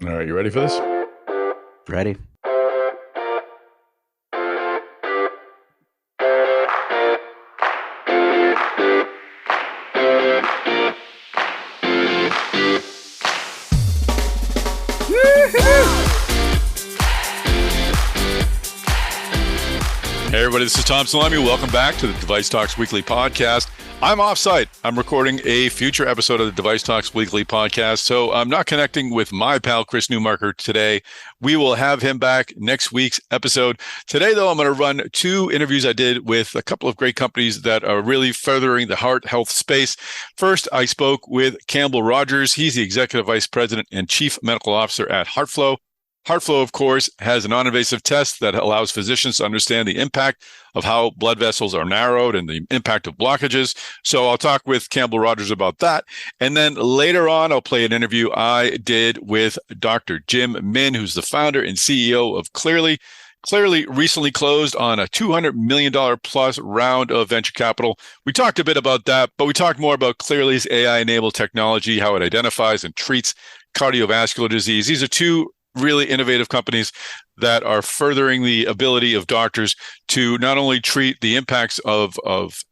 All right, you ready for this? Ready. Hey everybody, this is Tom Salami. Welcome back to the Device Talks Weekly Podcast. I'm offsite. I'm recording a future episode of the Device Talks Weekly Podcast, so I'm not connecting with my pal Chris Newmarker today. We will have him back next week's episode. Today, though, I'm going to run two interviews I did with a couple of great companies that are really furthering the heart health space. First, I spoke with Campbell Rogers. He's the Executive Vice President and Chief Medical Officer at HeartFlow. HeartFlow, of course, has a non-invasive test that allows physicians to understand the impact of how blood vessels are narrowed and the impact of blockages. So I'll talk with Campbell Rogers about that. And then later on, I'll play an interview I did with Dr. Jim Min, who's the founder and CEO of Cleerly. Cleerly recently closed on a $200 million plus round of venture capital. We talked a bit about that, but we talked more about Cleerly's AI-enabled technology, how it identifies and treats cardiovascular disease. These are two really innovative companies that are furthering the ability of doctors to not only treat the impacts of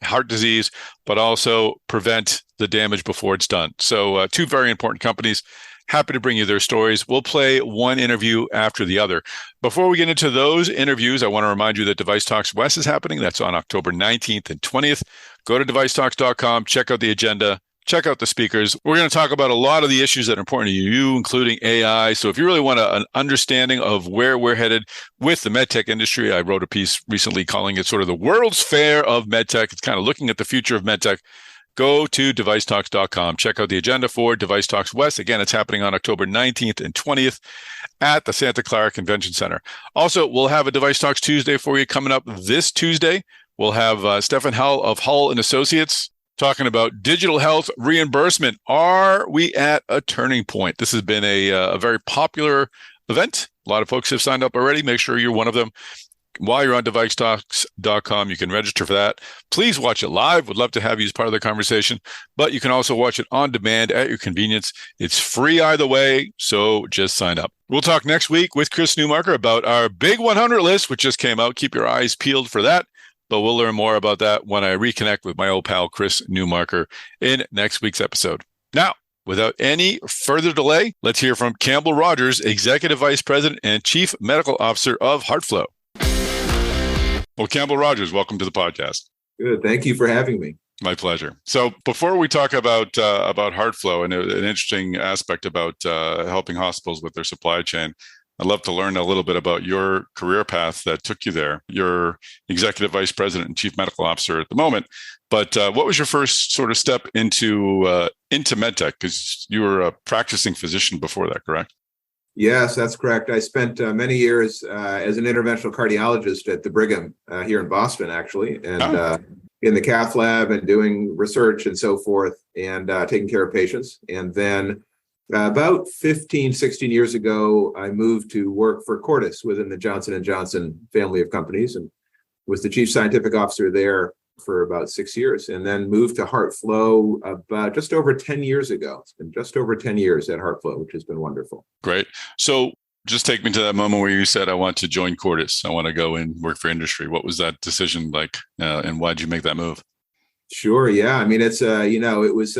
heart disease, but also prevent the damage before it's done. So two very important companies. Happy to bring you their stories. We'll play one interview after the other. Before we get into those interviews, I want to remind you that Device Talks West is happening. That's on October 19th and 20th. Go to devicetalks.com, check out the agenda. Check out the speakers. We're going to talk about a lot of the issues that are important to you, including AI. So if you really want an understanding of where we're headed with the medtech industry, I wrote a piece recently calling it sort of the World's Fair of medtech. It's kind of looking at the future of medtech. Go to devicetalks.com. Check out the agenda for Device Talks West. Again, it's happening on October 19th and 20th at the Santa Clara Convention Center. Also, we'll have a Device Talks Tuesday for you coming up this Tuesday. We'll have Stefan Hull of Hull and Associates talking about digital health reimbursement. Are we at a turning point? This has been a very popular event. A lot of folks have signed up already. Make sure you're one of them. While you're on devicetalks.com, you can register for that. Please watch it live. Would love to have you as part of the conversation, but you can also watch it on demand at your convenience. It's free either way, so just sign up. We'll talk next week with Chris Newmarker about our Big 100 list, which just came out. Keep your eyes peeled for that. But we'll learn more about that when I reconnect with my old pal, Chris Newmarker, in next week's episode. Now, without any further delay, let's hear from Campbell Rogers, Executive Vice President and Chief Medical Officer of HeartFlow. Well, Campbell Rogers, welcome to the podcast. Good. Thank you for having me. My pleasure. So before we talk about HeartFlow and an interesting aspect about helping hospitals with their supply chain, I'd love to learn a little bit about your career path that took you there. You're Executive Vice President and Chief Medical Officer at the moment, but what was your first sort of step into medtech? Because you were a practicing physician before that, correct? Yes, that's correct. I spent many years as an interventional cardiologist at the Brigham here in Boston, actually, and in the cath lab and doing research and so forth, and taking care of patients. And then about 15, 16 years ago, I moved to work for Cordis within the Johnson & Johnson family of companies and was the chief scientific officer there for about 6 years, and then moved to HeartFlow about just over 10 years ago. It's been just over 10 years at HeartFlow, which has been wonderful. Great. So just take me to that moment where you said, I want to join Cordis. I want to go and work for industry. What was that decision like, and why did you make that move? Sure. Yeah. I mean, it's, it was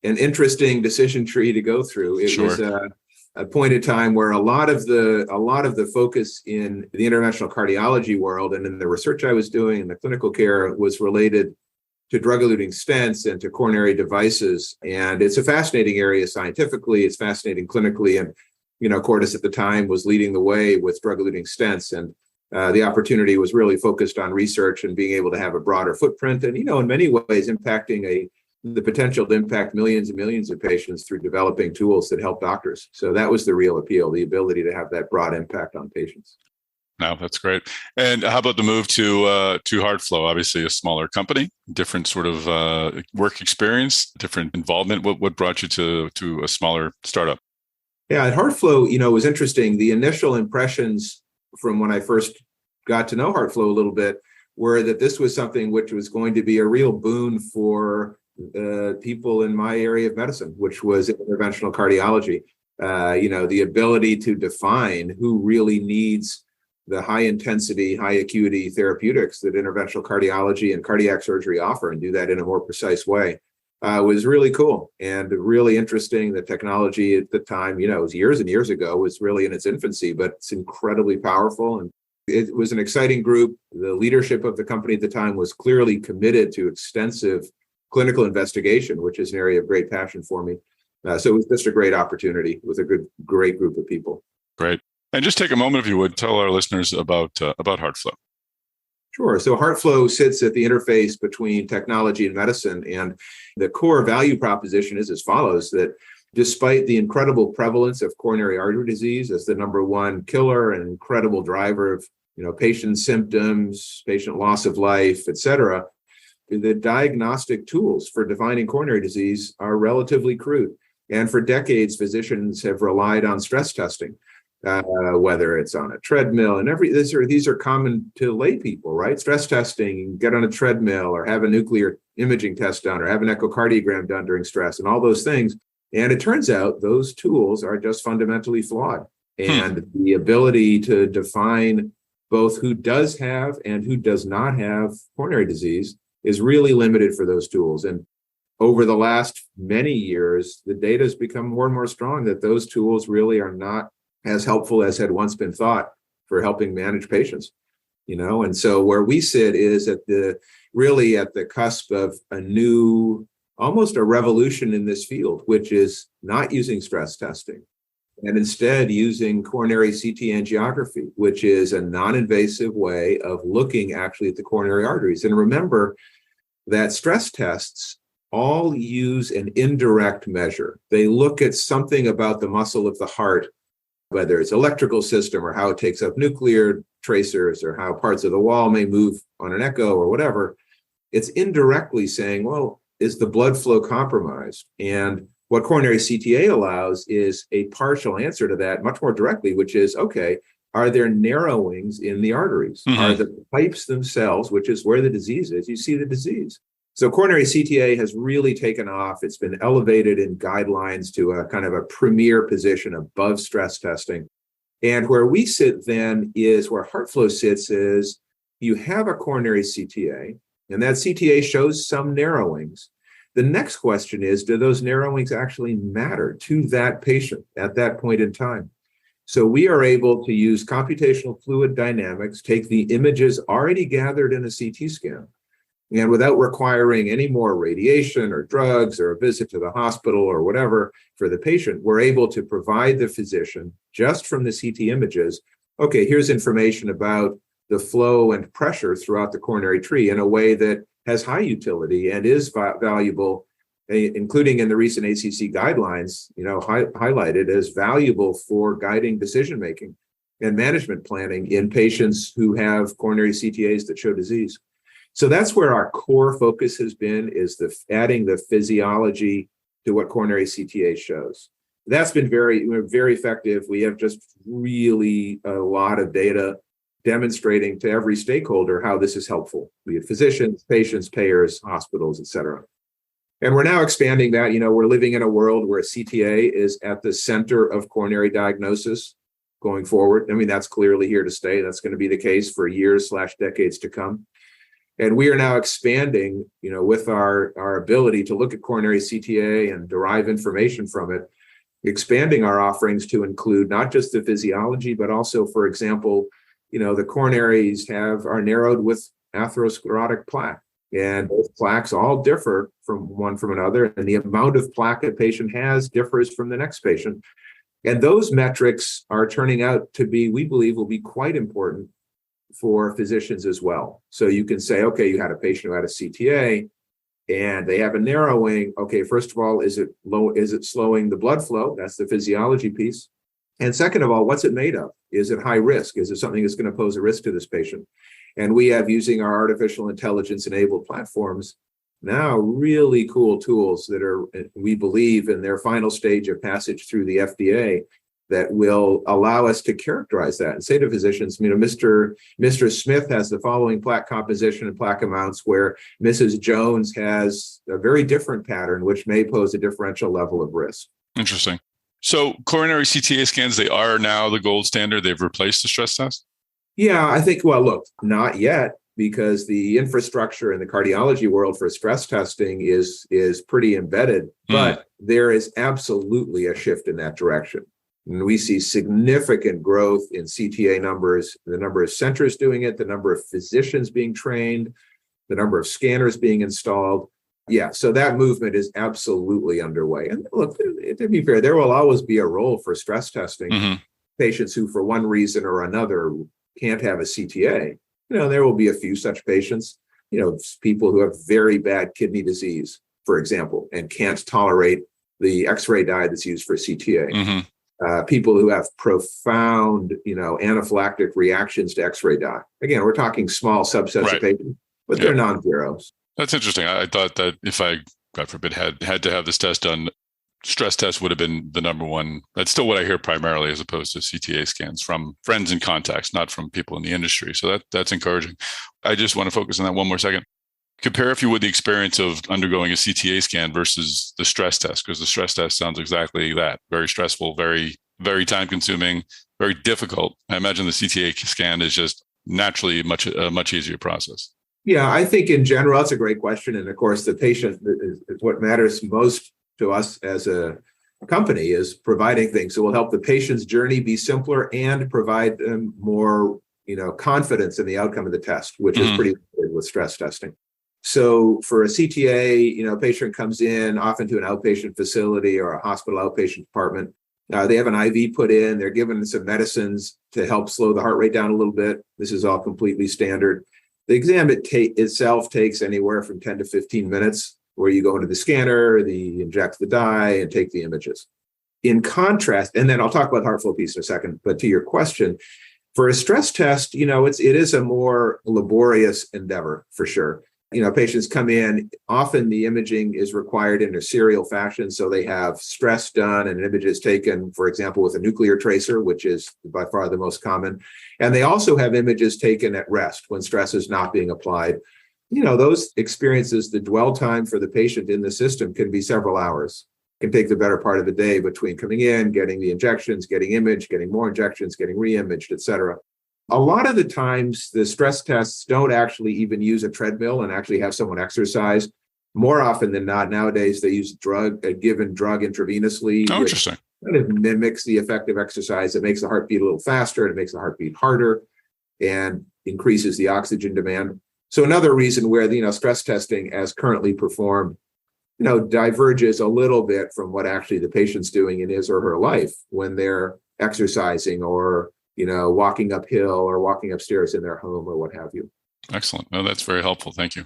an interesting decision tree to go through. It was a point in time where a lot of the focus in the interventional cardiology world and in the research I was doing in the clinical care was related to drug-eluting stents and to coronary devices. And it's a fascinating area scientifically. It's fascinating clinically. And, Cordis at the time was leading the way with drug-eluting stents. And the opportunity was really focused on research and being able to have a broader footprint and, in many ways impacting the potential to impact millions and millions of patients through developing tools that help doctors. So that was the real appeal, the ability to have that broad impact on patients. No, that's great. And how about the move to HeartFlow? Obviously a smaller company, different sort of work experience, different involvement. What brought you to a smaller startup? Yeah, at HeartFlow, it was interesting. The initial impressions from when I first got to know HeartFlow a little bit were that this was something which was going to be a real boon for people in my area of medicine, which was interventional cardiology. the ability to define who really needs the high intensity, high acuity therapeutics that interventional cardiology and cardiac surgery offer, and do that in a more precise way, was really cool and really interesting. The technology at the time, it was years and years ago, was really in its infancy, but it's incredibly powerful. And it was an exciting group. The leadership of the company at the time was clearly committed to extensive clinical investigation, which is an area of great passion for me. So it was just a great opportunity with a great group of people. Great. And just take a moment, if you would, tell our listeners about HeartFlow. Sure. So HeartFlow sits at the interface between technology and medicine. And the core value proposition is as follows, that despite the incredible prevalence of coronary artery disease as the number one killer and incredible driver of patient symptoms, patient loss of life, et cetera, the diagnostic tools for defining coronary disease are relatively crude. And for decades, physicians have relied on stress testing, whether it's on a treadmill, and these are common to lay people, right? Stress testing, you can get on a treadmill or have a nuclear imaging test done or have an echocardiogram done during stress and all those things. And it turns out those tools are just fundamentally flawed. And the ability to define both who does have and who does not have coronary disease is really limited for those tools. And over the last many years, the data has become more and more strong that those tools really are not as helpful as had once been thought for helping manage patients. And so where we sit is at the cusp of a new, almost a revolution in this field, which is not using stress testing and instead using coronary CT angiography, which is a non-invasive way of looking actually at the coronary arteries. And remember that stress tests all use an indirect measure. They look at something about the muscle of the heart, whether it's electrical system or how it takes up nuclear tracers or how parts of the wall may move on an echo or whatever. It's indirectly saying, well, is the blood flow compromised? And what coronary CTA allows is a partial answer to that much more directly, which is, okay, are there narrowings in the arteries? Mm-hmm. Are the pipes themselves, which is where the disease is, you see the disease. So coronary CTA has really taken off. It's been elevated in guidelines to a kind of a premier position above stress testing. And where we sit then is where HeartFlow sits is you have a coronary CTA, and that CTA shows some narrowings. The next question is, do those narrowings actually matter to that patient at that point in time? So we are able to use computational fluid dynamics, take the images already gathered in a CT scan, and without requiring any more radiation or drugs or a visit to the hospital or whatever for the patient, we're able to provide the physician just from the CT images, okay, here's information about the flow and pressure throughout the coronary tree in a way that has high utility and is valuable, including in the recent ACC guidelines, highlighted as valuable for guiding decision-making and management planning in patients who have coronary CTAs that show disease. So that's where our core focus has been, is adding the physiology to what coronary CTA shows. That's been very, very effective. We have just really a lot of data demonstrating to every stakeholder how this is helpful, be it physicians, patients, payers, hospitals, et cetera. And we're now expanding that. We're living in a world where CTA is at the center of coronary diagnosis going forward. I mean, that's clearly here to stay. That's going to be the case for years/decades to come. And we are now expanding, with our ability to look at coronary CTA and derive information from it, expanding our offerings to include not just the physiology, but also, for example, the coronaries are narrowed with atherosclerotic plaque. And those plaques all differ from another. And the amount of plaque a patient has differs from the next patient. And those metrics are turning out to be, we believe, will be quite important for physicians as well. So you can say, okay, you had a patient who had a CTA and they have a narrowing. Okay, first of all, is it slowing the blood flow? That's the physiology piece. And second of all, what's it made of? Is it high risk? Is it something that's going to pose a risk to this patient? And we have, using our artificial intelligence enabled platforms, now really cool tools that are, we believe, in their final stage of passage through the FDA, that will allow us to characterize that and say to physicians, Mr. Smith has the following plaque composition and plaque amounts, where Mrs. Jones has a very different pattern, which may pose a differential level of risk. Interesting. So coronary CTA scans, they are now the gold standard. They've replaced the stress test? Yeah, I think, well, look, not yet, because the infrastructure in the cardiology world for stress testing is pretty embedded, but there is absolutely a shift in that direction. And we see significant growth in CTA numbers, the number of centers doing it, the number of physicians being trained, the number of scanners being installed. Yeah, so that movement is absolutely underway. And look, to be fair, there will always be a role for stress testing. Patients who, for one reason or another, can't have a CTA. There will be a few such patients, people who have very bad kidney disease, for example, and can't tolerate the X-ray dye that's used for CTA. People who have profound, anaphylactic reactions to X-ray dye. Again, we're talking small subsets of patients, but they're non-zeros. That's interesting. I thought that if I, God forbid, had to have this test done, stress test would have been the number one. That's still what I hear primarily, as opposed to CTA scans from friends and contacts, not from people in the industry. So that's encouraging. I just want to focus on that one more second. Compare, if you would, the experience of undergoing a CTA scan versus the stress test, because the stress test sounds exactly that. Very stressful, very, very time consuming, very difficult. I imagine the CTA scan is just naturally a much easier process. Yeah, I think in general, that's a great question. And of course, the patient is what matters most to us as a company, is providing things that will help the patient's journey be simpler and provide them more, confidence in the outcome of the test, which is pretty good with stress testing. So for a CTA, a patient comes in often to an outpatient facility or a hospital outpatient department. They have an IV put in. They're given some medicines to help slow the heart rate down a little bit. This is all completely standard. The exam itself takes anywhere from 10 to 15 minutes, where you go into the scanner, inject the dye, and take the images. In contrast, and then I'll talk about the HeartFlow piece in a second, but to your question, for a stress test, it is a more laborious endeavor for sure. Patients come in, often the imaging is required in a serial fashion. So they have stress done and images taken, for example, with a nuclear tracer, which is by far the most common. And they also have images taken at rest when stress is not being applied. Those experiences, the dwell time for the patient in the system can be several hours. It can take the better part of the day between coming in, getting the injections, getting imaged, getting more injections, getting re-imaged, et cetera. A lot of the times, the stress tests don't actually even use a treadmill and actually have someone exercise. More often than not, nowadays, they use a given drug intravenously. Oh, interesting. Kind of mimics the effect of exercise. It makes the heart beat a little faster, and it makes the heart beat harder and increases the oxygen demand. So another reason where, stress testing as currently performed, diverges a little bit from what actually the patient's doing in his or her life when they're exercising or walking uphill or walking upstairs in their home or what have you. Excellent. No, that's very helpful. Thank you.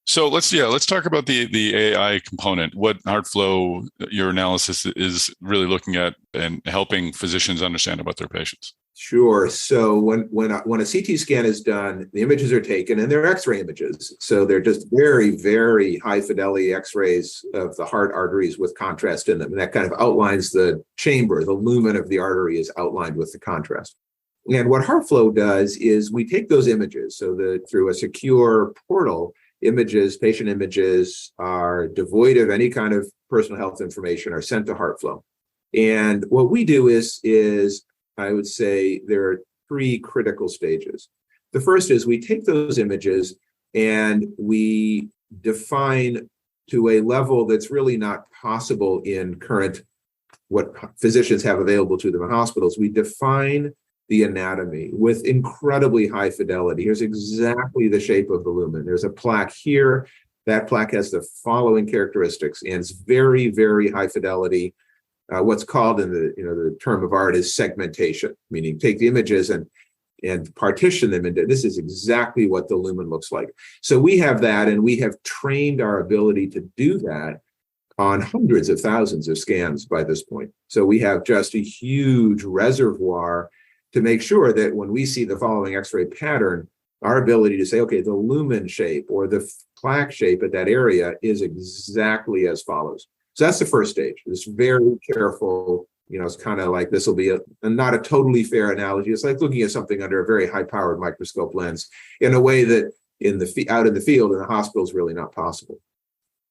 So let's talk about the AI component. What HeartFlow, your analysis, is really looking at and helping physicians understand about their patients. Sure. So when a CT scan is done, the images are taken and they're X-ray images. So they're just very, very high fidelity X-rays of the heart arteries with contrast in them. And that kind of outlines the chamber. The lumen of the artery is outlined with the contrast. And what HeartFlow does is we take those images. So through a secure portal, patient images are devoid of any kind of personal health information, are sent to HeartFlow. And what we do is I would say there are three critical stages. The first is we take those images and we define to a level that's really not possible in current, what physicians have available to them in hospitals. We define the anatomy with incredibly high fidelity. Here's exactly the shape of the lumen. There's a plaque here. That plaque has the following characteristics, and it's very, very high fidelity. What's called in the term of art is segmentation, meaning take the images and partition them into, this is exactly what the lumen looks like. So we have that, and we have trained our ability to do that on hundreds of thousands of scans by this point. So we have just a huge reservoir to make sure that when we see the following X-ray pattern, our ability to say, okay, the lumen shape or the plaque shape at that area is exactly as follows. So that's the first stage. It's very careful. It's kind of like, this will be not a totally fair analogy. It's like looking at something under a very high-powered microscope lens in a way that out in the field in the hospital is really not possible.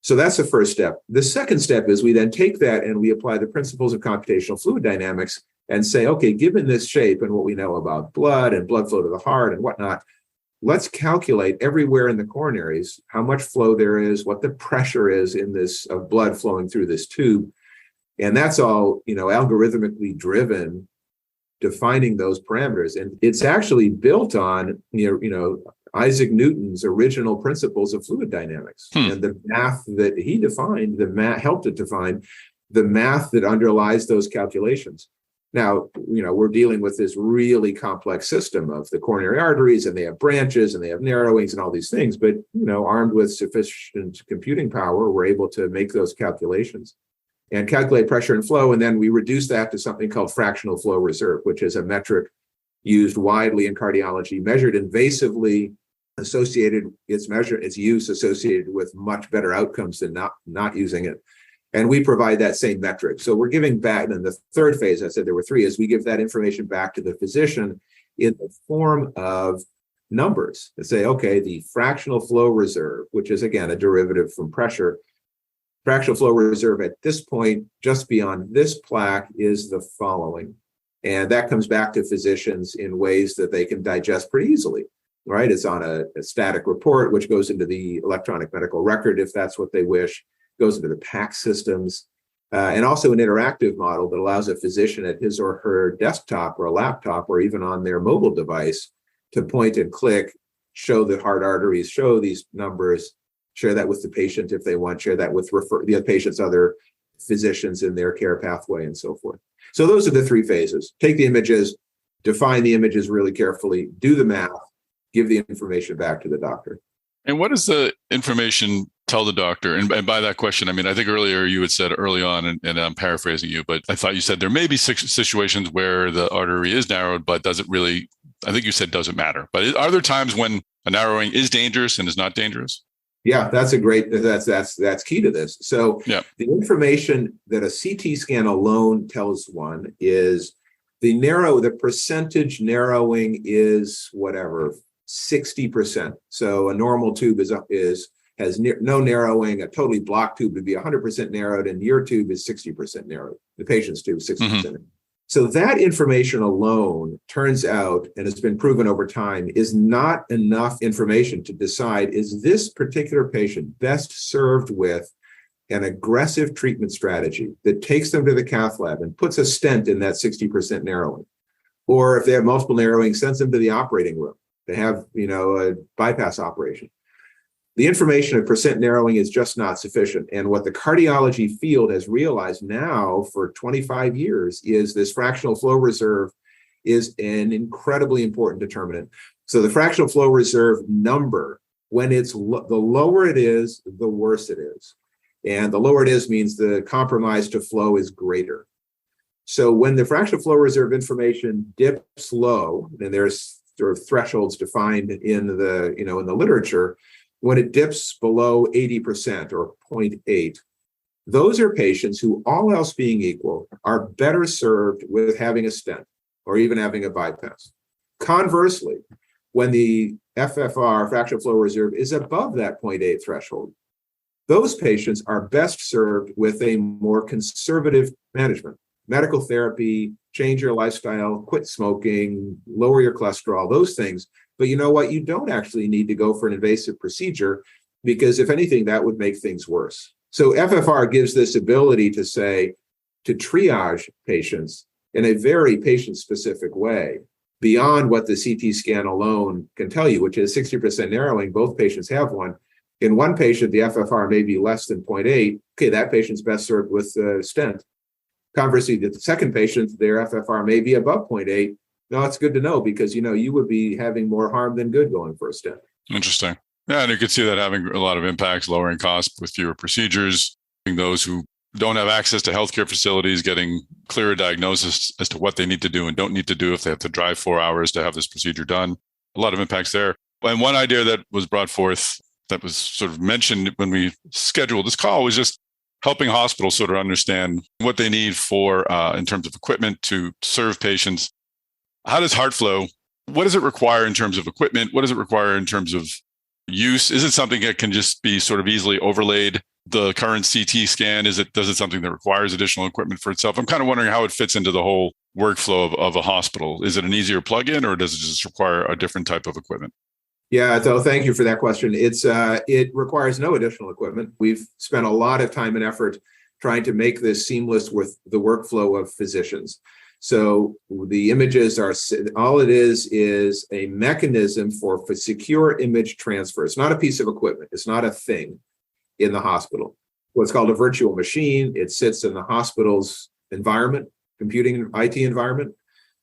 So that's the first step. The second step is we then take that and we apply the principles of computational fluid dynamics and say, okay, given this shape and what we know about blood and blood flow to the heart and whatnot, let's calculate everywhere in the coronaries how much flow there is, what the pressure is in this of blood flowing through this tube. And that's all, algorithmically driven, defining those parameters. And it's actually built on, Isaac Newton's original principles of fluid dynamics and the math that he defined, helped to define the math that underlies those calculations. Now, we're dealing with this really complex system of the coronary arteries, and they have branches and they have narrowings and all these things. But, armed with sufficient computing power, we're able to make those calculations and calculate pressure and flow. And then we reduce that to something called fractional flow reserve, which is a metric used widely in cardiology, measured invasively, its use associated with much better outcomes than not using it. And we provide that same metric. So we're giving back. And the third phase, I said there were three, is we give that information back to the physician in the form of numbers that say, okay, the fractional flow reserve, which is, again, a derivative from pressure, fractional flow reserve at this point, just beyond this plaque, is the following. And that comes back to physicians in ways that they can digest pretty easily, right? It's on a static report, which goes into the electronic medical record, if that's what they wish, goes into the PACS systems, and also an interactive model that allows a physician at his or her desktop or a laptop or even on their mobile device to point and click, show the heart arteries, show these numbers, share that with the patient if they want, share that with the patient's other physicians in their care pathway and so forth. So those are the three phases. Take the images, define the images really carefully, do the math, give the information back to the doctor. And what does the information tell the doctor? And by that question, I think earlier you had said early on, and I'm paraphrasing you, but I thought you said there may be situations where the artery is narrowed, but doesn't really, I think you said doesn't matter. But are there times when a narrowing is dangerous and is not dangerous? Yeah, that's key to this. So The information that a CT scan alone tells one is the percentage narrowing is whatever, 60%. So a normal tube has no narrowing. A totally blocked tube would be 100% narrowed, and your tube is 60% narrowed. The patient's tube is 60%. Mm-hmm. So that information alone, turns out, and it's been proven over time, is not enough information to decide, is this particular patient best served with an aggressive treatment strategy that takes them to the cath lab and puts a stent in that 60% narrowing? Or if they have multiple narrowing, sends them to the operating room to have, a bypass operation. The information of percent narrowing is just not sufficient. And what the cardiology field has realized now for 25 years is this fractional flow reserve is an incredibly important determinant. So the fractional flow reserve number, when it's the lower it is, the worse it is. And the lower it is means the compromise to flow is greater. So when the fractional flow reserve information dips low, and there's sort of thresholds defined in the, in the literature, when it dips below 80% or 0.8, those are patients who, all else being equal, are better served with having a stent or even having a bypass. Conversely, when the FFR, fractional flow reserve, is above that 0.8 threshold, those patients are best served with a more conservative management. Medical therapy, change your lifestyle, quit smoking, lower your cholesterol, those things. But you know what? You don't actually need to go for an invasive procedure, because if anything, that would make things worse. So FFR gives this ability to triage patients in a very patient-specific way, beyond what the CT scan alone can tell you, which is 60% narrowing. Both patients have one. In one patient, the FFR may be less than 0.8. Okay, that patient's best served with a stent. Conversely, the second patient, their FFR may be above 0.8. No, it's good to know, because, you would be having more harm than good going for a stent. Interesting. Yeah, and you could see that having a lot of impacts, lowering costs with fewer procedures, those who don't have access to healthcare facilities getting clearer diagnosis as to what they need to do and don't need to do if they have to drive 4 hours to have this procedure done. A lot of impacts there. And one idea that was brought forth that was sort of mentioned when we scheduled this call was just helping hospitals sort of understand what they need for in terms of equipment to serve patients. How does HeartFlow, what does it require in terms of equipment? What does it require in terms of use? Is it something that can just be sort of easily overlaid the current CT scan? Does it something that requires additional equipment for itself? I'm kind of wondering how it fits into the whole workflow of a hospital. Is it an easier plug-in, or does it just require a different type of equipment? Yeah, so thank you for that question. It requires no additional equipment. We've spent a lot of time and effort trying to make this seamless with the workflow of physicians. So the images are, all it is a mechanism for secure image transfer. It's not a piece of equipment. It's not a thing in the hospital. What's called a virtual machine. It sits in the hospital's environment, computing IT environment,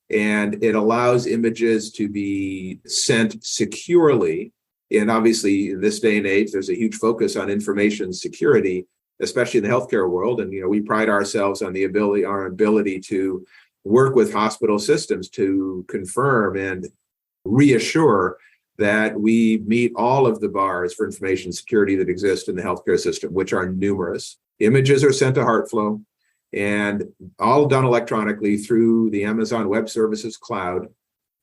and it allows images to be sent securely. And obviously, in this day and age, there's a huge focus on information security, especially in the healthcare world. And we pride ourselves on our ability to work with hospital systems to confirm and reassure that we meet all of the bars for information security that exist in the healthcare system, which are numerous. Images are sent to HeartFlow and all done electronically through the Amazon Web Services cloud.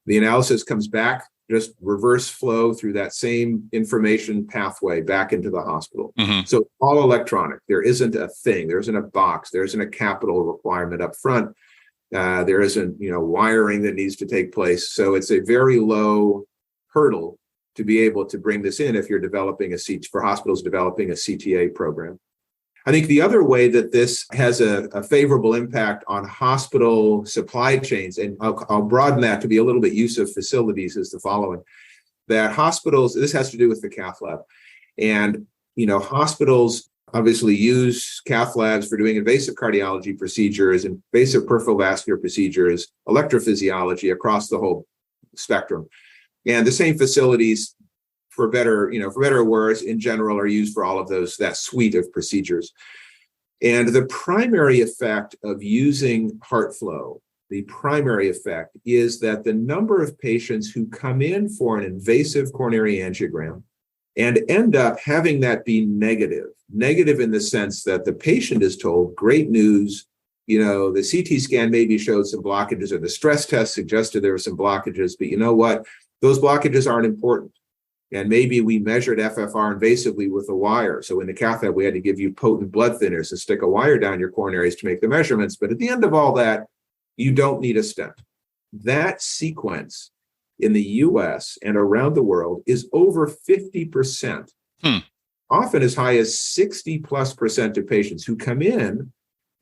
The analysis comes back, just reverse flow through that same information pathway back into the hospital. Mm-hmm. So all electronic. There isn't a thing. There isn't a box. There isn't a capital requirement up front. There isn't, wiring that needs to take place. So it's a very low hurdle to be able to bring this in if you're developing for hospitals developing a CTA program. I think the other way that this has a favorable impact on hospital supply chains, and I'll broaden that to be a little bit use of facilities, is the following. That hospitals, this has to do with the cath lab. And, hospitals obviously use cath labs for doing invasive cardiology procedures, invasive peripheral vascular procedures, electrophysiology across the whole spectrum. And the same facilities, for better or worse, in general, are used for all of that suite of procedures. And the primary effect of using HeartFlow, the primary effect is that the number of patients who come in for an invasive coronary angiogram and end up having that be negative in the sense that the patient is told, great news, the CT scan maybe showed some blockages, or the stress test suggested there were some blockages, but you know what? Those blockages aren't important. And maybe we measured FFR invasively with a wire. So in the cath lab, we had to give you potent blood thinners to stick a wire down your coronaries to make the measurements. But at the end of all that, you don't need a stent. That sequence in the US and around the world is over 50%, often as high as 60+% of patients who come in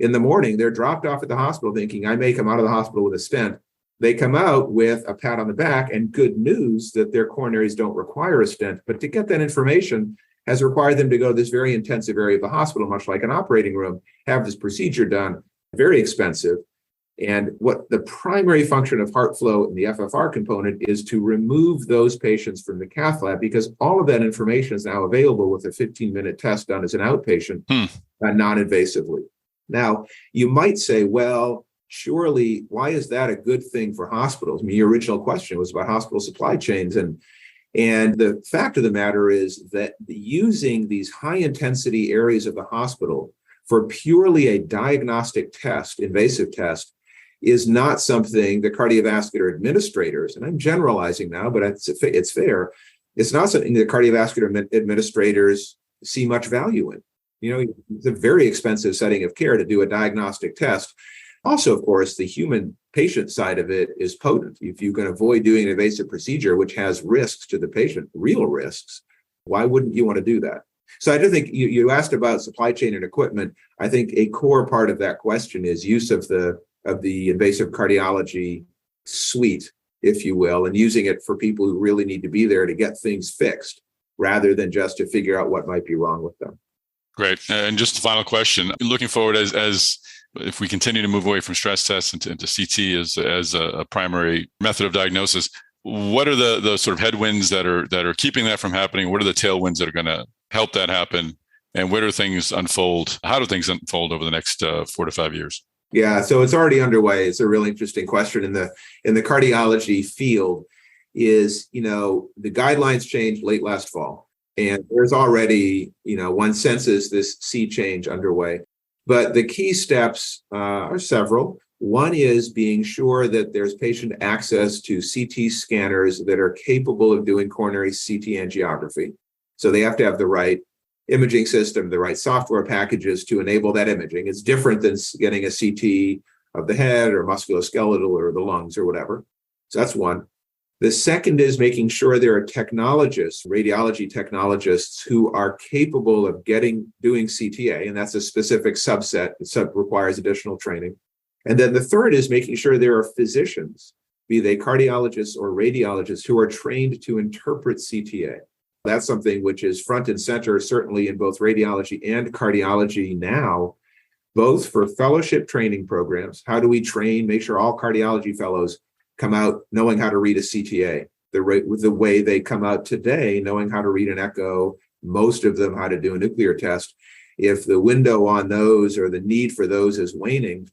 the morning, they're dropped off at the hospital thinking, I may come out of the hospital with a stent. They come out with a pat on the back and good news that their coronaries don't require a stent. But to get that information has required them to go to this very intensive area of the hospital, much like an operating room, have this procedure done, very expensive. And what the primary function of HeartFlow and the FFR component is to remove those patients from the cath lab, because all of that information is now available with a 15-minute test done as an outpatient, non-invasively. Now, you might say, well, surely, why is that a good thing for hospitals? I mean, your original question was about hospital supply chains. And the fact of the matter is that using these high-intensity areas of the hospital for purely a diagnostic test, invasive test, is not something the cardiovascular administrators, and I'm generalizing now, but it's fair, it's not something the cardiovascular administrators see much value in. It's a very expensive setting of care to do a diagnostic test. Also, of course, the human patient side of it is potent. If you can avoid doing an invasive procedure, which has risks to the patient, real risks, why wouldn't you want to do that? So I do think you asked about supply chain and equipment. I think a core part of that question is use of the invasive cardiology suite, if you will, and using it for people who really need to be there to get things fixed, rather than just to figure out what might be wrong with them. Great. And just the final question, looking forward as if we continue to move away from stress tests into CT as a primary method of diagnosis, what are the sort of headwinds that are keeping that from happening? What are the tailwinds that are going to help that happen? And where do things unfold? How do things unfold over the next 4 to 5 years? Yeah, so it's already underway. It's a really interesting question in the cardiology field. Is the guidelines changed late last fall, and there's already one senses this sea change underway. But the key steps are several. One is being sure that there's patient access to CT scanners that are capable of doing coronary CT angiography. So they have to have the right imaging system, the right software packages to enable that imaging. It's different than getting a CT of the head or musculoskeletal or the lungs or whatever. So that's one. The second is making sure there are technologists, radiology technologists, who are capable of doing CTA, and that's a specific subset that requires additional training. And then the third is making sure there are physicians, be they cardiologists or radiologists, who are trained to interpret CTA. That's something which is front and center, certainly in both radiology and cardiology now, both for fellowship training programs. How do we train, make sure all cardiology fellows come out knowing how to read a CTA, the way they come out today, knowing how to read an echo, most of them how to do a nuclear test. If the window on those or the need for those is waning,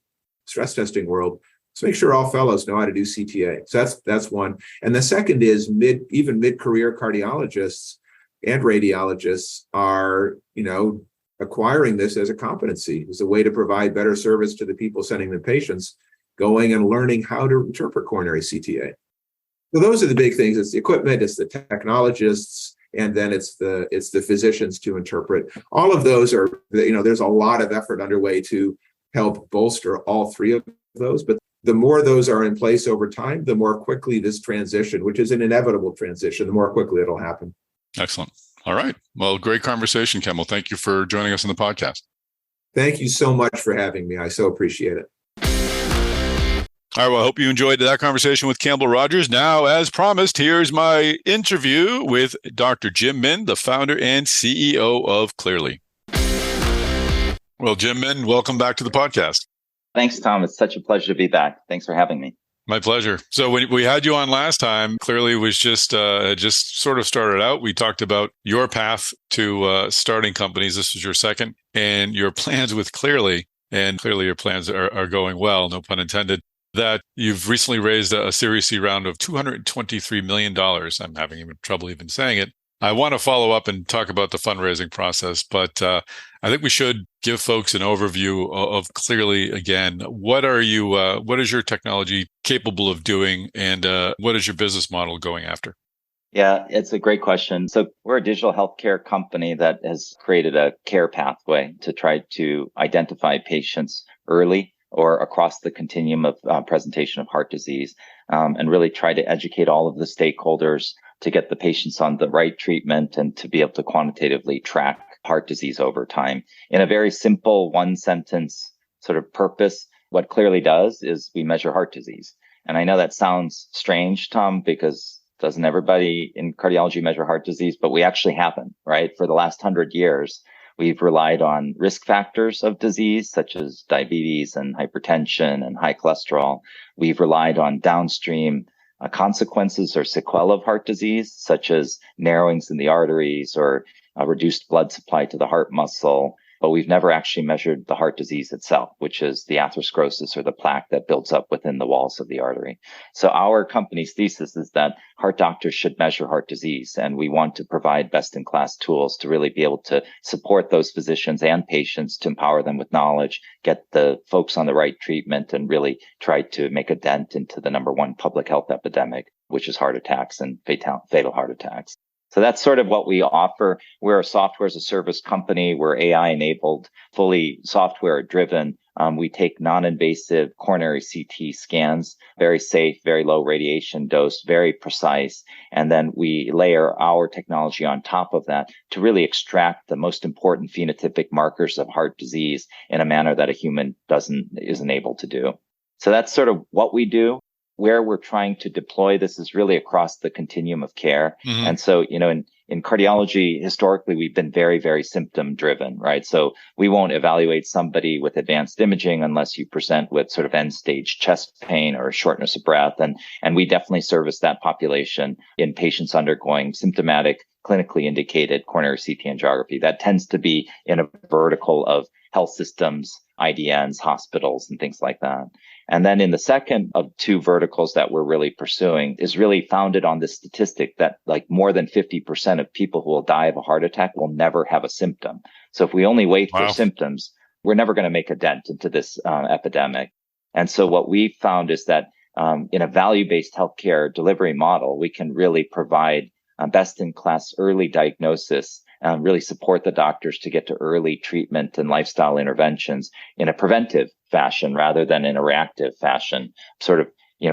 stress testing world, let's make sure all fellows know how to do CTA. So that's one. And the second is even mid-career cardiologists and radiologists are, acquiring this as a competency, as a way to provide better service to the people sending the patients, going and learning how to interpret coronary CTA. So those are the big things. It's the equipment, it's the technologists, and then it's the physicians to interpret. All of those are, there's a lot of effort underway to help bolster all three of those. But the more those are in place over time, the more quickly this transition, which is an inevitable transition, the more quickly it'll happen. Excellent. All right. Well, great conversation, Campbell. Thank you for joining us on the podcast. Thank you so much for having me. I so appreciate it. All right, well, I hope you enjoyed that conversation with Campbell Rogers. Now, as promised, here's my interview with Dr. Jim Min, the founder and CEO of Cleerly. Well, Jim Min, welcome back to the podcast. Thanks, Tom. It's such a pleasure to be back. Thanks for having me. My pleasure. So when we had you on last time, Cleerly was just sort of started out. We talked about your path to starting companies. This was your second, and your plans with Cleerly. And clearly your plans are going well, no pun intended. That you've recently raised a Series C round of $223 million. I'm having even trouble even saying it. I want to follow up and talk about the fundraising process, but I think we should give folks an overview of Cleerly again. What is your technology capable of doing, and what is your business model going after? Yeah, it's a great question. So we're a digital healthcare company that has created a care pathway to try to identify patients early or across the continuum of presentation of heart disease, and really try to educate all of the stakeholders to get the patients on the right treatment and to be able to quantitatively track heart disease over time. In a very simple one sentence sort of purpose, what Cleerly does is we measure heart disease. And I know that sounds strange, Tom, because doesn't everybody in cardiology measure heart disease? But we actually haven't, right? For the last 100 years, we've relied on risk factors of disease, such as diabetes and hypertension and high cholesterol. We've relied on downstream consequences or sequelae of heart disease, such as narrowings in the arteries or a reduced blood supply to the heart muscle. But we've never actually measured the heart disease itself, which is the atherosclerosis or the plaque that builds up within the walls of the artery. So our company's thesis is that heart doctors should measure heart disease, and we want to provide best-in-class tools to really be able to support those physicians and patients to empower them with knowledge, get the folks on the right treatment, and really try to make a dent into the number one public health epidemic, which is heart attacks and fatal heart attacks. So that's sort of what we offer. We're a software as a service company. We're AI enabled, fully software driven. We take non-invasive coronary CT scans, very safe, very low radiation dose, very precise. And then we layer our technology on top of that to really extract the most important phenotypic markers of heart disease in a manner that a human isn't able to do. So that's sort of what we do. Where we're trying to deploy this is really across the continuum of care. Mm-hmm. And so, in cardiology, historically, we've been very, very symptom driven, right? So we won't evaluate somebody with advanced imaging unless you present with sort of end stage chest pain or shortness of breath. And we definitely service that population in patients undergoing symptomatic, clinically indicated coronary CT angiography. That tends to be in a vertical of health systems, IDNs, hospitals, and things like that. And then in the second of two verticals that we're really pursuing is really founded on this statistic that like more than 50% of people who will die of a heart attack will never have a symptom. So if we only wait for symptoms, we're never going to make a dent into this epidemic. And so what we found is that in a value-based healthcare delivery model, we can really provide best-in-class early diagnosis really support the doctors to get to early treatment and lifestyle interventions in a preventive fashion rather than in a reactive fashion, sort of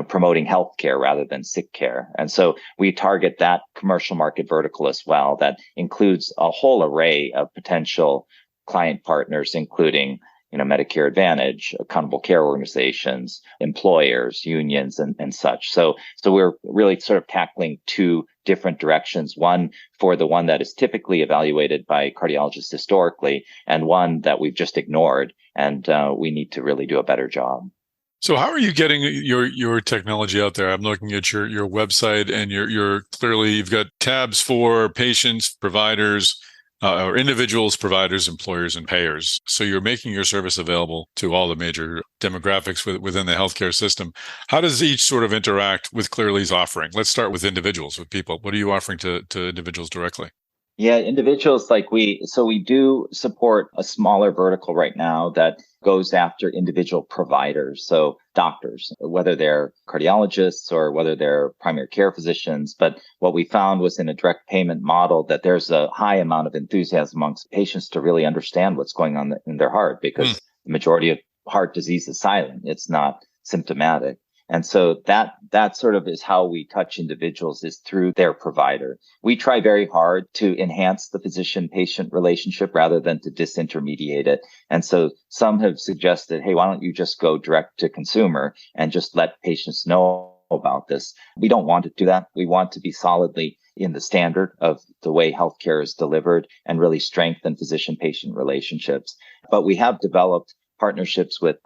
promoting healthcare rather than sick care. And so we target that commercial market vertical as well. That includes a whole array of potential client partners, including Medicare Advantage, accountable care organizations, employers, unions, and such. So we're really sort of tackling two different directions. One for the one that is typically evaluated by cardiologists historically, and one that we've just ignored, and we need to really do a better job. So how are you getting your technology out there? I'm looking at your website, and you're clearly, you've got tabs for patients, providers, or individuals, providers, employers, and payers. So you're making your service available to all the major demographics within the healthcare system. How does each sort of interact with Cleerly's offering? Let's start with individuals, with people. What are you offering to individuals directly? Yeah, individuals we do support a smaller vertical right now that goes after individual providers. So doctors, whether they're cardiologists or whether they're primary care physicians. But what we found was in a direct payment model that there's a high amount of enthusiasm amongst patients to really understand what's going on in their heart, because the majority of heart disease is silent. It's not symptomatic. And so that sort of is how we touch individuals, is through their provider. We try very hard to enhance the physician-patient relationship rather than to disintermediate it. And so some have suggested, hey, why don't you just go direct to consumer and just let patients know about this? We don't want to do that. We want to be solidly in the standard of the way healthcare is delivered and really strengthen physician-patient relationships. But we have developed partnerships with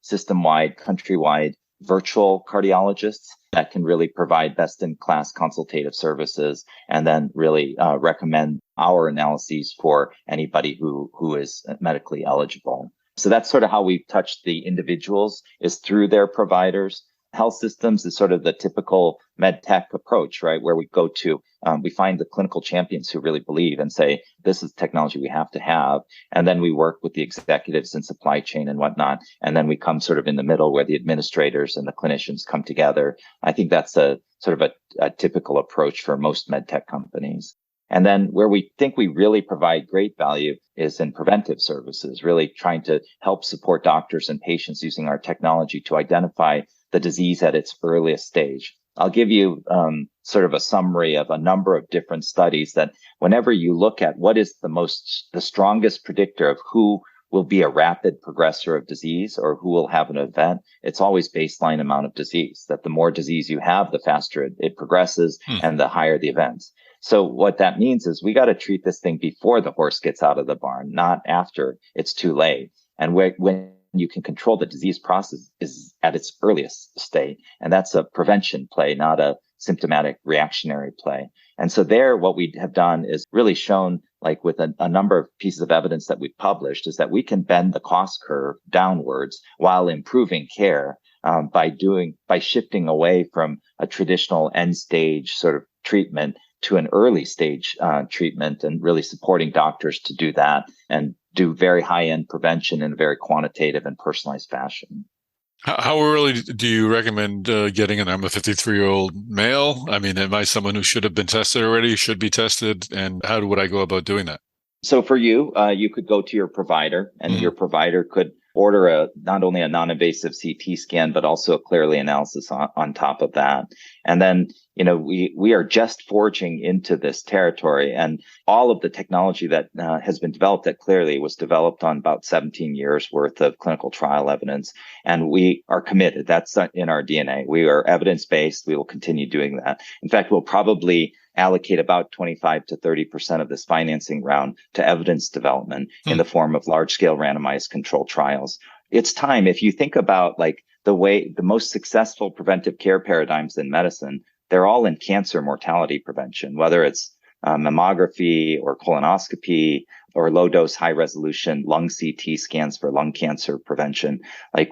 system-wide, countrywide virtual cardiologists that can really provide best-in-class consultative services, and then really recommend our analyses for anybody who is medically eligible. So that's sort of how we've touched the individuals, is through their providers. Health systems is sort of the typical med tech approach, right? Where we go to, we find the clinical champions who really believe and say, this is technology we have to have. And then we work with the executives and supply chain and whatnot. And then we come sort of in the middle where the administrators and the clinicians come together. I think that's a sort of a typical approach for most med tech companies. And then where we think we really provide great value is in preventive services, really trying to help support doctors and patients using our technology to identify the disease at its earliest stage. I'll give you sort of a summary of a number of different studies that whenever you look at what is the strongest predictor of who will be a rapid progressor of disease or who will have an event, it's always baseline amount of disease, that the more disease you have, the faster it progresses and the higher the events. So what that means is we got to treat this thing before the horse gets out of the barn, not after it's too late. And when you can control the disease process is at its earliest state. And that's a prevention play, not a symptomatic reactionary play. And so there, what we have done is really shown, like with a number of pieces of evidence that we've published, is that we can bend the cost curve downwards while improving care by shifting away from a traditional end stage sort of treatment to an early stage treatment, and really supporting doctors to do that and do very high-end prevention in a very quantitative and personalized fashion. How early do you recommend getting in? I'm a 53-year-old male. I mean, am I someone who should have been tested already, should be tested? And how would I go about doing that? So for you, you could go to your provider, and your provider could order not only a non-invasive CT scan, but also a Cleerly analysis on top of that. And then, we are just forging into this territory, and all of the technology that has been developed at Cleerly was developed on about 17 years worth of clinical trial evidence. And we are committed. That's in our DNA. We are evidence-based. We will continue doing that. In fact, we'll probably allocate about 25 to 30% of this financing round to evidence development in the form of large-scale randomized controlled trials. It's time. If you think about the most successful preventive care paradigms in medicine, they're all in cancer mortality prevention, whether it's mammography or colonoscopy or low-dose, high-resolution lung CT scans for lung cancer prevention.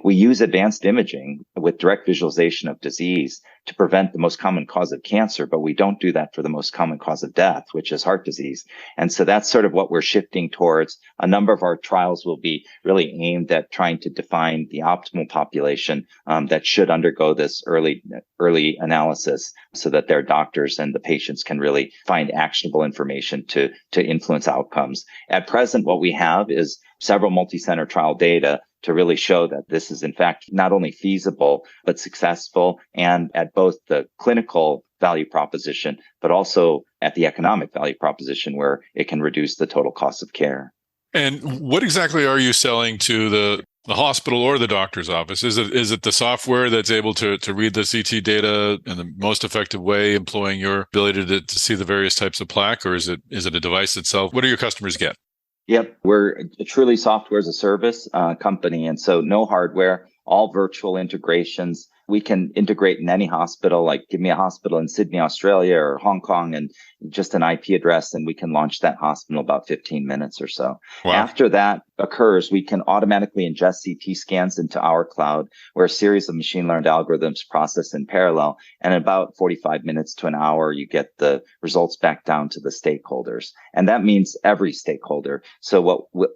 We use advanced imaging with direct visualization of disease to prevent the most common cause of cancer, but we don't do that for the most common cause of death, which is heart disease. And so that's sort of what we're shifting towards. A number of our trials will be really aimed at trying to define the optimal population that should undergo this early analysis so that their doctors and the patients can really find actionable information to influence outcomes. At present, what we have is several multi-center trial data to really show that this is in fact not only feasible, but successful, and at both the clinical value proposition, but also at the economic value proposition where it can reduce the total cost of care. And what exactly are you selling to the hospital or the doctor's office? Is it the software that's able to read the CT data in the most effective way, employing your ability to see the various types of plaque, or is it a device itself? What do your customers get? Yep, we're a truly software as a service company. And so no hardware, all virtual integrations. We can integrate in any hospital, like give me a hospital in Sydney, Australia, or Hong Kong, and just an IP address, and we can launch that hospital in about 15 minutes or so. Wow. After that occurs, we can automatically ingest CT scans into our cloud, where a series of machine learned algorithms process in parallel. And in about 45 minutes to an hour, you get the results back down to the stakeholders. And that means every stakeholder. So what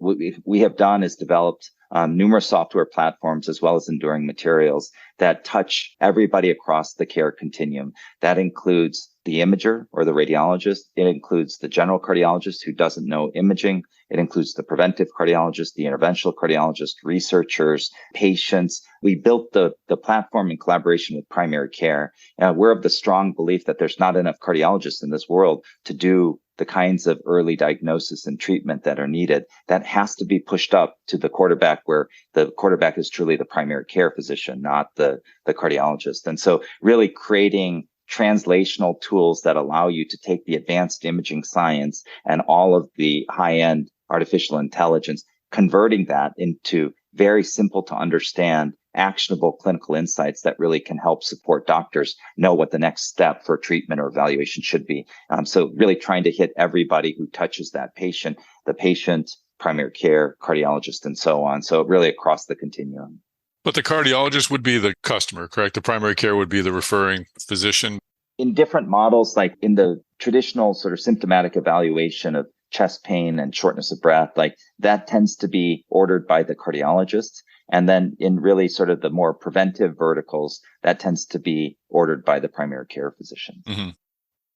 we have done is developed numerous software platforms as well as enduring materials that touch everybody across the care continuum. That includes the imager or the radiologist. It includes the general cardiologist who doesn't know imaging. It includes the preventive cardiologist, the interventional cardiologist, researchers, patients. We built the platform in collaboration with primary care. We're of the strong belief that there's not enough cardiologists in this world to do the kinds of early diagnosis and treatment that are needed. That has to be pushed up to the quarterback, where the quarterback is truly the primary care physician, not the cardiologist. And so really creating translational tools that allow you to take the advanced imaging science and all of the high-end artificial intelligence, converting that into very simple to understand, actionable clinical insights that really can help support doctors know what the next step for treatment or evaluation should be. So really trying to hit everybody who touches that patient, the patient, primary care, cardiologist, and so on. So really across the continuum. But the cardiologist would be the customer, correct? The primary care would be the referring physician. In different models, like in the traditional sort of symptomatic evaluation of chest pain and shortness of breath, like that tends to be ordered by the cardiologist. And then in really sort of the more preventive verticals, that tends to be ordered by the primary care physician. Mm-hmm.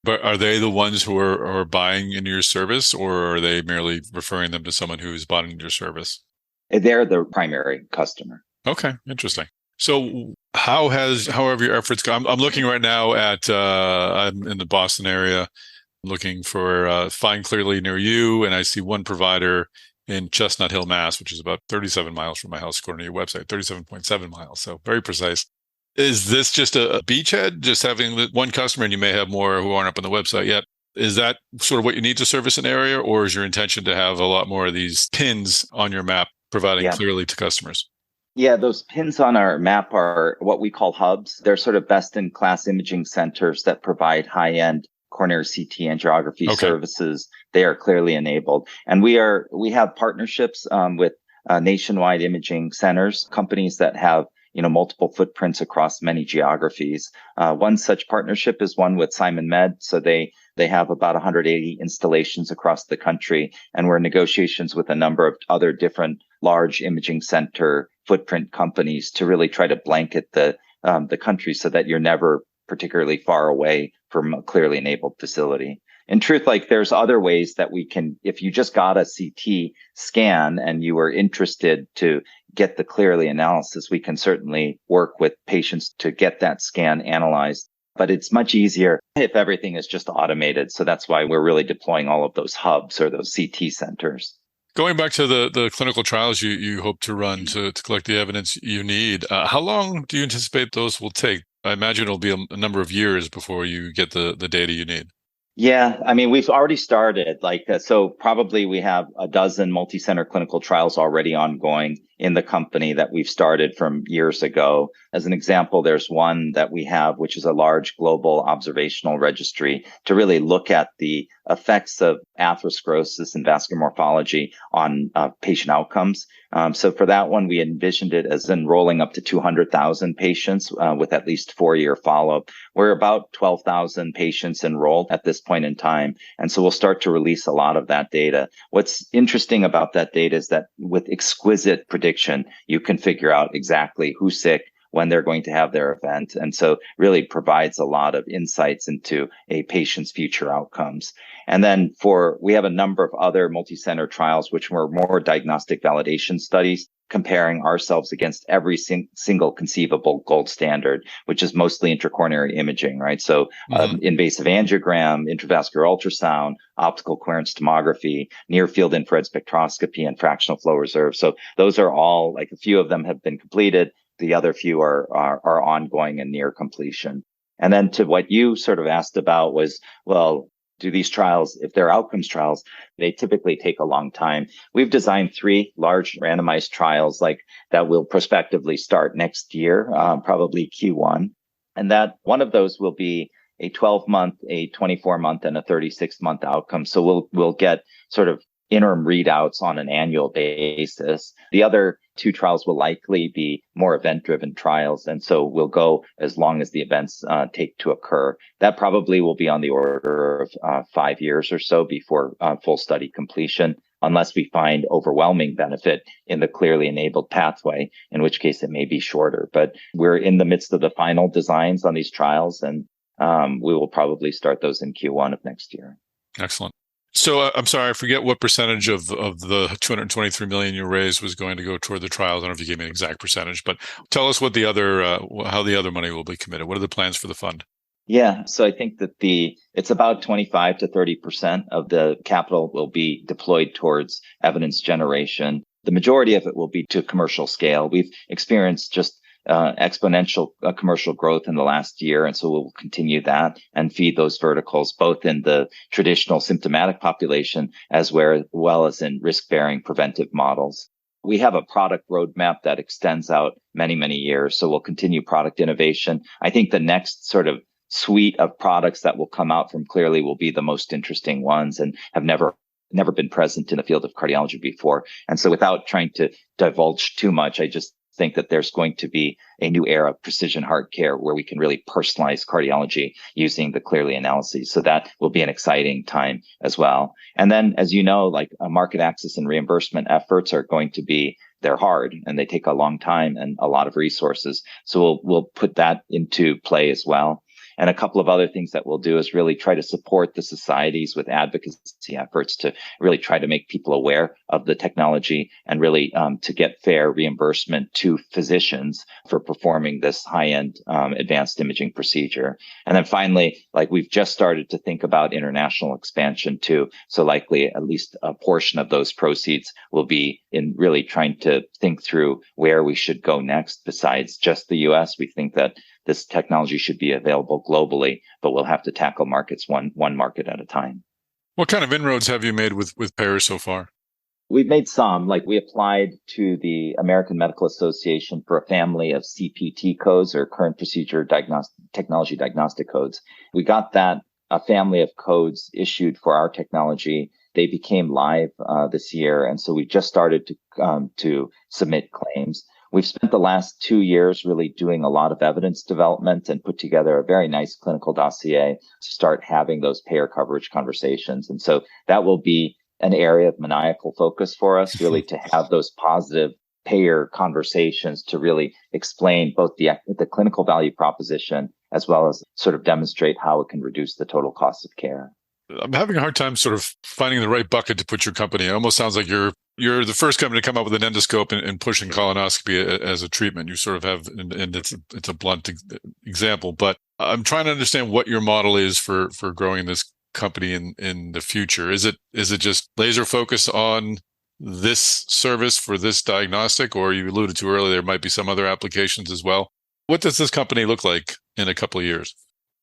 But are they the ones who are buying into your service, or are they merely referring them to someone who's bought into your service? They're the primary customer. Okay, interesting. So how have your efforts gone? I'm looking right now at, I'm in the Boston area, I'm looking for Find Cleerly near you, and I see one provider in Chestnut Hill, Mass, which is about 37 miles from my house, according to your website, 37.7 miles. So very precise. Is this just a beachhead, just having one customer, and you may have more who aren't up on the website yet? Is that sort of what you need to service an area, or is your intention to have a lot more of these pins on your map providing Cleerly to customers? Yeah, those pins on our map are what we call hubs. They're sort of best-in-class imaging centers that provide high-end coronary CT angiography services. They are Cleerly enabled. And we have partnerships with nationwide imaging centers, companies that have multiple footprints across many geographies. One such partnership is one with Simon Med. So they have about 180 installations across the country, and we're in negotiations with a number of other different large imaging center footprint companies to really try to blanket the country so that you're never particularly far away from a Cleerly enabled facility. In truth, like there's other ways that we can, if you just got a CT scan and you were interested to get the Cleerly analysis, we can certainly work with patients to get that scan analyzed. But it's much easier if everything is just automated. So that's why we're really deploying all of those hubs or those CT centers. Going back to the clinical trials you hope to run to collect the evidence you need, how long do you anticipate those will take? I imagine it'll be a number of years before you get the data you need. Yeah, I mean, we've already started. So probably we have a dozen multi-center clinical trials already ongoing in the company that we've started from years ago. As an example, there's one that we have, which is a large global observational registry to really look at the effects of atherosclerosis and vascular morphology on patient outcomes. So for that one, we envisioned it as enrolling up to 200,000 patients with at least 4-year follow-up. We're about 12,000 patients enrolled at this point in time. And so we'll start to release a lot of that data. What's interesting about that data is that with exquisite prediction, you can figure out exactly who's sick, when they're going to have their event. And so really provides a lot of insights into a patient's future outcomes. And then we have a number of other multi-center trials, which were more diagnostic validation studies, comparing ourselves against every single conceivable gold standard, which is mostly intracoronary imaging, right? So invasive angiogram, intravascular ultrasound, optical coherence tomography, near field infrared spectroscopy, and fractional flow reserve. So those are all, like, a few of them have been completed. The other few are ongoing and near completion. And then to what you sort of asked about was, well, do these trials, if they're outcomes trials, they typically take a long time. We've designed 3 large randomized trials that will prospectively start next year, probably Q1. And that one of those will be a 12-month, a 24-month, and a 36-month outcome. So we'll get sort of interim readouts on an annual basis. The other 2 trials will likely be more event-driven trials, and so we'll go as long as the events take to occur. That probably will be on the order of 5 years or so before full study completion, unless we find overwhelming benefit in the clearly enabled pathway, in which case it may be shorter. But we're in the midst of the final designs on these trials, and we will probably start those in Q1 of next year. Excellent. So I'm sorry, I forget what percentage of the 223 million you raised was going to go toward the trials. I don't know if you gave me an exact percentage, but tell us what how the other money will be committed. What are the plans for the fund? Yeah, so I think that it's about 25 to 30% of the capital will be deployed towards evidence generation. The majority of it will be to commercial scale. We've experienced just exponential commercial growth in the last year. And so we'll continue that and feed those verticals, both in the traditional symptomatic population as well as in risk-bearing preventive models. We have a product roadmap that extends out many, many years. So we'll continue product innovation. I think the next sort of suite of products that will come out from Cleerly will be the most interesting ones and have never been present in the field of cardiology before. And so without trying to divulge too much, I just think that there's going to be a new era of precision heart care where we can really personalize cardiology using the Cleerly analyses. So that will be an exciting time as well. And then, as you know, market access and reimbursement efforts are going to be, they're hard and they take a long time and a lot of resources. So we'll put that into play as well. And a couple of other things that we'll do is really try to support the societies with advocacy efforts to really try to make people aware of the technology and really to get fair reimbursement to physicians for performing this high-end advanced imaging procedure. And then finally, we've just started to think about international expansion too. So likely at least a portion of those proceeds will be in really trying to think through where we should go next besides just the US. We think that this technology should be available globally, but we'll have to tackle markets one market at a time. What kind of inroads have you made with payers so far? We've made some. We applied to the American Medical Association for a family of CPT codes, or current procedure technology diagnostic codes. We got a family of codes issued for our technology. They became live this year, and so we just started to submit claims. We've spent the last 2 years really doing a lot of evidence development and put together a very nice clinical dossier to start having those payer coverage conversations. And so that will be an area of maniacal focus for us, really to have those positive payer conversations to really explain both the clinical value proposition as well as sort of demonstrate how it can reduce the total cost of care. I'm having a hard time sort of finding the right bucket to put your company. It almost sounds like you're the first company to come up with an endoscope and pushing colonoscopy as a treatment. You sort of have, and it's a blunt example, but I'm trying to understand what your model is for growing this company in the future. Is it just laser focus on this service for this diagnostic, or you alluded to earlier, there might be some other applications as well? What does this company look like in a couple of years?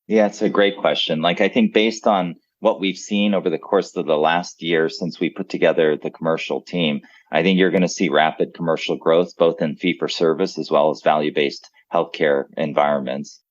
Yeah, it's a great question. I think based on what we've seen over the course of the last year since we put together the commercial team, I think you're going to see rapid commercial growth, both in fee-for-service as well as value-based healthcare environments.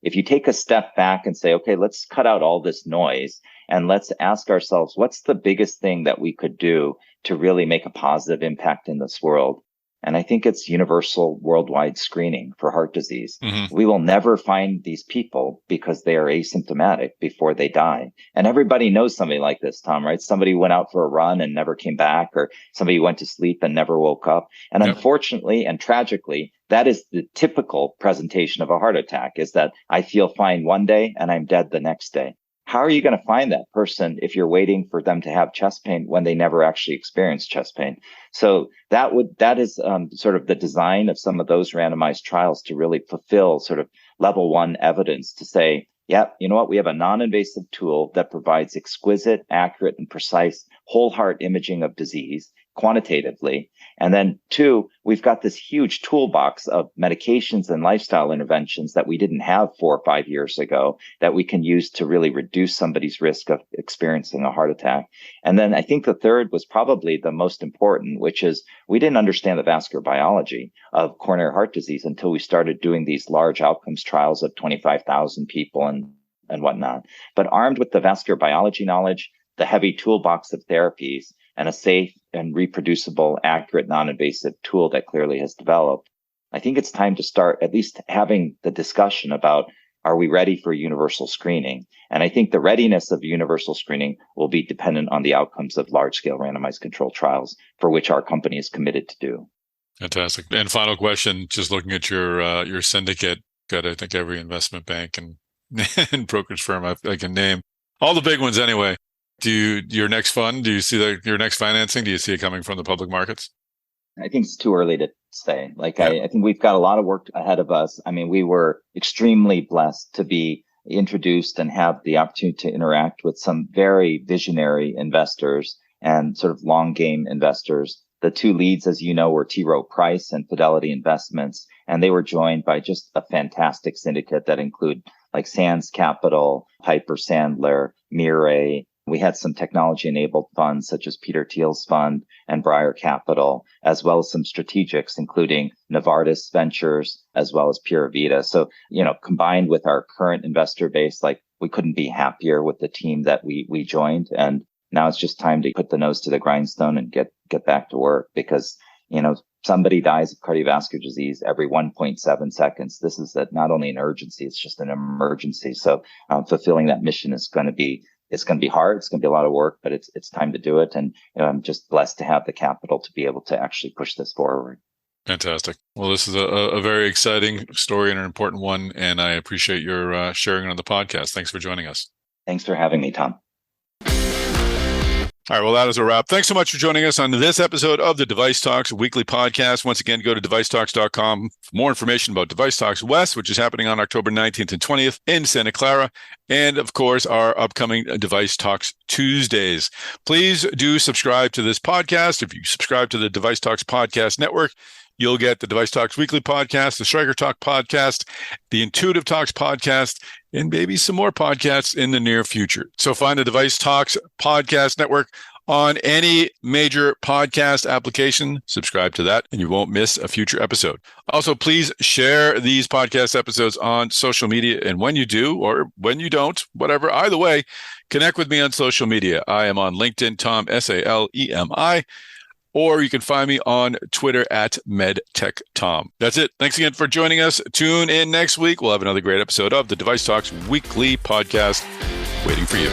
If you take a step back and say, okay, let's cut out all this noise and let's ask ourselves, what's the biggest thing that we could do to really make a positive impact in this world? And I think it's universal worldwide screening for heart disease. Mm-hmm. We will never find these people because they are asymptomatic before they die. And everybody knows somebody like this, Tom, right? Somebody went out for a run and never came back, or somebody went to sleep and never woke up. And unfortunately and tragically, that is the typical presentation of a heart attack, is that I feel fine one day and I'm dead the next day. How are you going to find that person if you're waiting for them to have chest pain when they never actually experienced chest pain? So that is sort of the design of some of those randomized trials, to really fulfill sort of level 1 evidence to say, yeah, you know what? We have a non-invasive tool that provides exquisite, accurate, and precise whole heart imaging of disease quantitatively. And then 2, we've got this huge toolbox of medications and lifestyle interventions that we didn't have 4 or 5 years ago that we can use to really reduce somebody's risk of experiencing a heart attack. And then I think the third was probably the most important, which is we didn't understand the vascular biology of coronary heart disease until we started doing these large outcomes trials of 25,000 people and whatnot. But armed with the vascular biology knowledge, the heavy toolbox of therapies, and a safe and reproducible, accurate, non-invasive tool that Cleerly has developed, I think it's time to start at least having the discussion about, are we ready for universal screening? And I think the readiness of universal screening will be dependent on the outcomes of large-scale randomized controlled trials, for which our company is committed to do. Fantastic. And final question, just looking at your syndicate, got I think every investment bank and brokerage firm I can name, all the big ones anyway. Your next fund, do you see your next financing? Do you see it coming from the public markets? I think it's too early to say. I think we've got a lot of work ahead of us. I mean, we were extremely blessed to be introduced and have the opportunity to interact with some very visionary investors and sort of long game investors. The 2 leads, as you know, were T. Rowe Price and Fidelity Investments, and they were joined by just a fantastic syndicate that include like Sands Capital, Piper Sandler, Mirai. We had some technology-enabled funds such as Peter Thiel's fund and Briar Capital, as well as some strategics, including Novartis Ventures, as well as Pura Vida. So, combined with our current investor base, we couldn't be happier with the team that we joined. And now it's just time to put the nose to the grindstone and get back to work, because, somebody dies of cardiovascular disease every 1.7 seconds. This is not only an urgency, it's just an emergency. So fulfilling that mission is going to be hard. It's going to be a lot of work, but it's time to do it. And I'm just blessed to have the capital to be able to actually push this forward. Fantastic. Well, this is a very exciting story and an important one, and I appreciate your sharing it on the podcast. Thanks for joining us. Thanks for having me, Tom. All right, well, that is a wrap. Thanks so much for joining us on this episode of the Device Talks weekly podcast. Once again, go to devicetalks.com for more information about Device Talks West, which is happening on October 19th and 20th in Santa Clara. And of course, our upcoming Device Talks Tuesdays. Please do subscribe to this podcast. If you subscribe to the Device Talks Podcast Network, you'll get the Device Talks Weekly Podcast, the Stryker Talk Podcast, the Intuitive Talks Podcast, and maybe some more podcasts in the near future. So find the Device Talks Podcast Network on any major podcast application. Subscribe to that, and you won't miss a future episode. Also, please share these podcast episodes on social media. And when you do, or when you don't, whatever, either way, connect with me on social media. I am on LinkedIn, Tom, Salemi. Or you can find me on Twitter at MedTechTom. That's it. Thanks again for joining us. Tune in next week. We'll have another great episode of the Device Talks Weekly Podcast waiting for you.